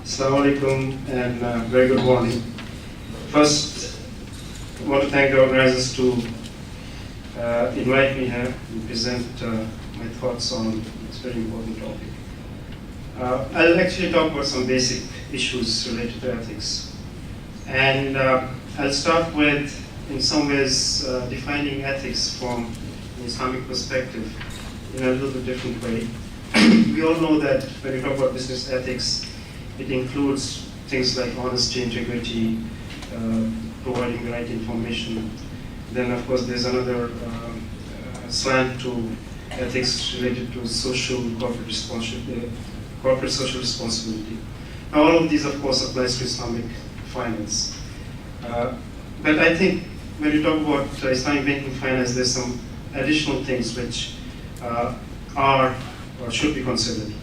Assalamu alaikum and very good morning. First, I want to thank the organizers to invite me here and present my thoughts on this very important topic. I'll actually talk about some basic issues related to ethics. And I'll start with, in some ways, defining ethics from an Islamic perspective in a little bit different way. We all know that when we talk about business ethics, it includes things like honesty, integrity, providing the right information. Then, of course, there's another slant to ethics related to social corporate social responsibility. Now, all of these, of course, applies to Islamic finance. But I think when you talk about Islamic banking finance, there's some additional things which are or should be considered.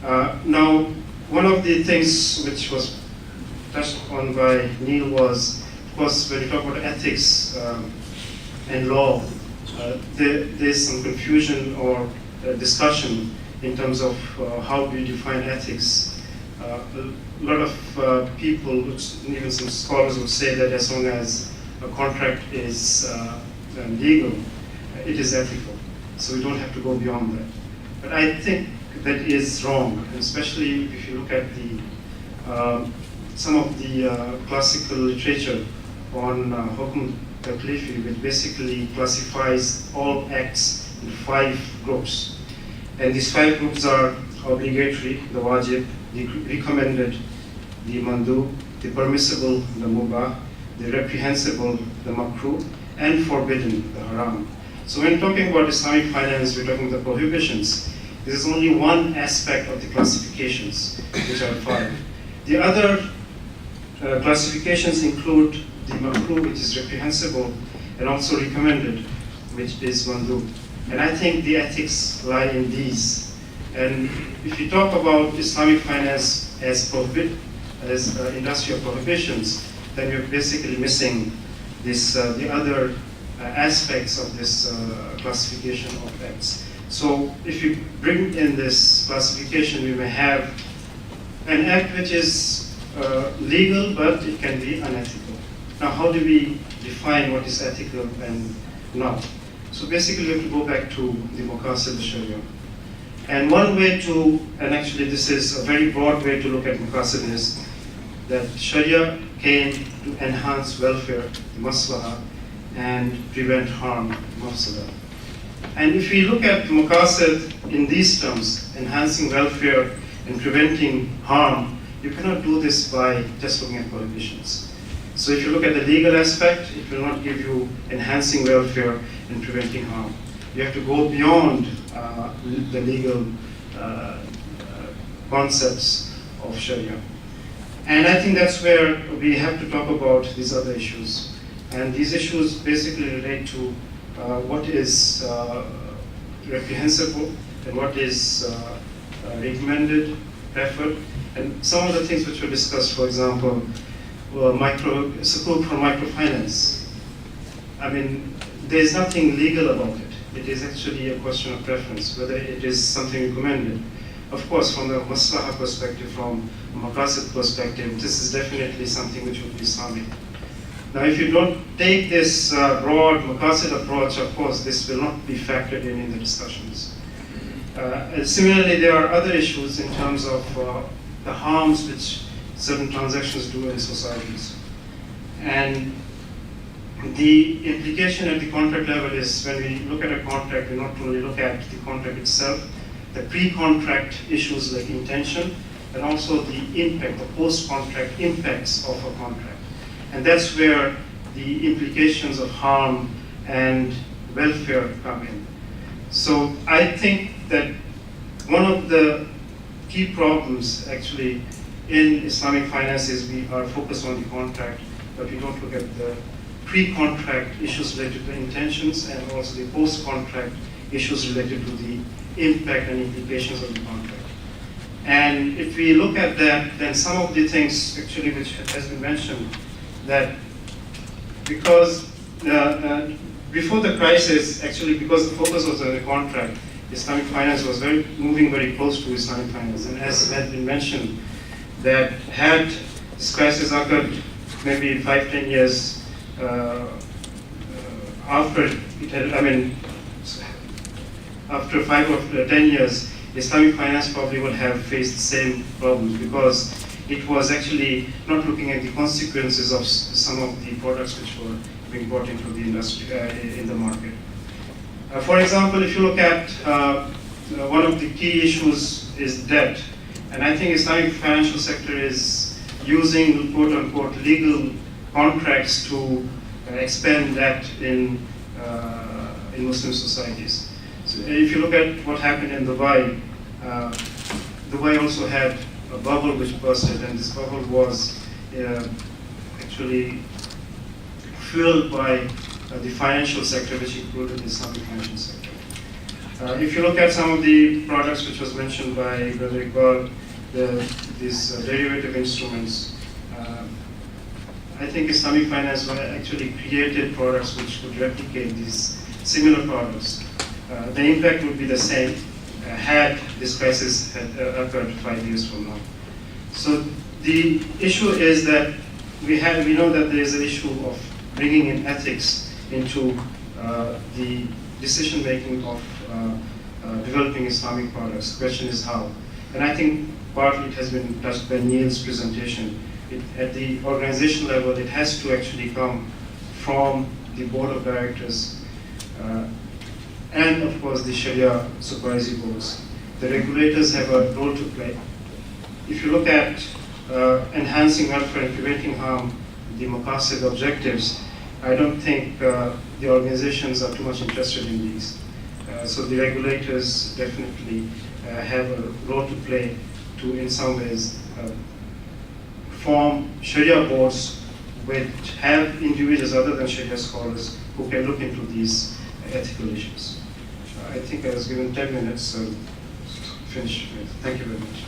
Now, one of the things which was touched upon by Neil was, of course, when you talk about ethics and law, there's some confusion or discussion in terms of how do you define ethics. A lot of people, even some scholars would say that as long as a contract is legal, it is ethical. So we don't have to go beyond that. But I think that is wrong, especially if you look at the some of the classical literature on Hukm Taklifi, which basically classifies all acts in 5 groups. And these 5 groups are obligatory, the wajib, the recommended, the mandub, the permissible, the mubah, the reprehensible, the makruh, and forbidden, the haram. So when talking about Islamic finance, we're talking about the prohibitions. This is only one aspect of the classifications, which are 5. The other classifications include the makruh, which is reprehensible, and also recommended, which is mandub. And I think the ethics lie in these. And if you talk about Islamic finance as industry of prohibitions, then you're basically missing this, the other aspects of this classification of acts. So if you bring in this classification, we may have an act which is legal, but it can be unethical. Now, how do we define what is ethical and not? So basically, we have to go back to the Maqasid al-Sharia. And one way to, and actually this is a very broad way to look at Maqasid, is that Sharia came to enhance welfare, the maslaha, and prevent harm, mafsada. And if we look at Maqasid in these terms, enhancing welfare and preventing harm, you cannot do this by just looking at prohibitions. So if you look at the legal aspect, it will not give you enhancing welfare and preventing harm. You have to go beyond the legal concepts of Sharia. And I think that's where we have to talk about these other issues. And these issues basically relate to what is reprehensible and what is recommended, preferred, and some of the things which were discussed, for example, support for microfinance. I mean, there's nothing legal about it. It is actually a question of preference, whether it is something recommended. Of course, from the maslaha perspective, from a maqasid perspective, this is definitely something which would be Islamic. Now, if you don't take this broad maqasid approach, of course, this will not be factored in the discussions. And similarly, there are other issues in terms of the harms which certain transactions do in societies. And the implication at the contract level is when we look at a contract, we not only look at the contract itself, the pre-contract issues like intention, and also the impact, the post-contract impacts of a contract. And that's where the implications of harm and welfare come in. So I think that one of the key problems actually in Islamic finance is we are focused on the contract, but we don't look at the pre-contract issues related to intentions and also the post-contract issues related to the impact and implications of the contract. And if we look at that, then some of the things actually which has been mentioned, that because before the crisis, actually because the focus was on the contract, Islamic finance was moving very close to Islamic finance. And as had been mentioned, that had this crisis occurred maybe 5-10 years after it had, after 5 or 10 years, Islamic finance probably would have faced the same problems, because it was actually not looking at the consequences of some of the products which were being brought into the industry, in the market. For example, if you look at one of the key issues is debt, and I think Islamic financial sector is using quote-unquote legal contracts to expand debt in Muslim societies. So if you look at what happened in Dubai, Dubai also had a bubble which bursted, and this bubble was actually fueled by the financial sector, which included the Islamic financial sector. If you look at some of the products which was mentioned by Brother Iqbal, these derivative instruments, I think Islamic finance actually created products which could replicate these similar products. The impact would be the same had this crisis had occurred 5 years from now. So the issue is that we know that there is an issue of bringing in ethics into the decision making of developing Islamic products. The question is how. And I think partly it has been touched by Neil's presentation. At the organization level, it has to actually come from the board of directors and of course the Sharia supervisory boards. The regulators have a role to play. If you look at enhancing welfare and preventing harm, the Maqasid objectives, I don't think the organizations are too much interested in these. So the regulators definitely have a role to play to, in some ways, form Sharia boards which have individuals other than Sharia scholars who can look into these ethical issues. I think I was given 10 minutes, so finish. Thank you very much.